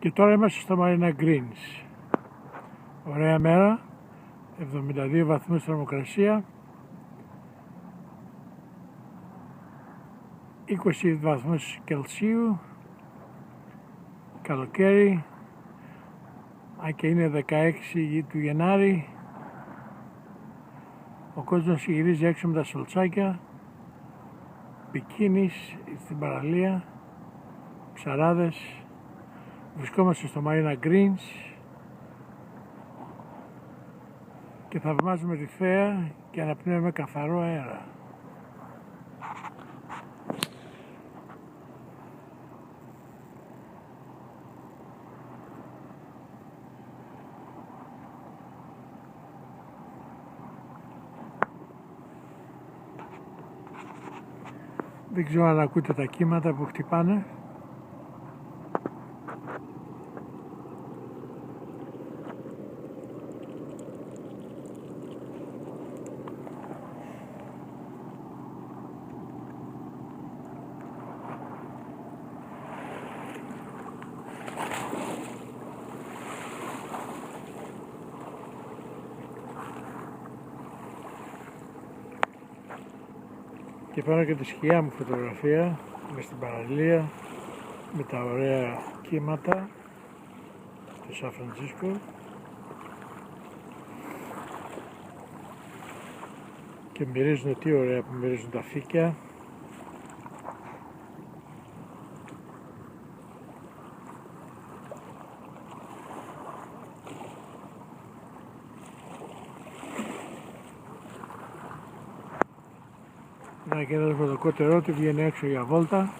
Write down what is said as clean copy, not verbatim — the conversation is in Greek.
Και τώρα είμαστε στο Marina Greens. Ωραία μέρα, 72 βαθμούς θερμοκρασία, 20 βαθμούς Κελσίου, καλοκαίρι, αν και είναι 16 του Γενάρη. Ο κόσμος γυρίζει έξω με τα σολτσάκια, μπικίνις στην παραλία, ψαράδες. Βρισκόμαστε στο Marina Greens και θαυμάζουμε τη θέα και αναπνέουμε καθαρό αέρα. Δεν ξέρω αν ακούτε τα κύματα που χτυπάνε. Και πάνω και τη σκιά μου φωτογραφία μες στην παραλία με τα ωραία κύματα στο Σαν Φρανσίσκο. Και μυρίζουν, τι ωραία που μυρίζουν τα φύκια. Να, και ένας με το κότερό του βγαίνει έξω για βόλτα.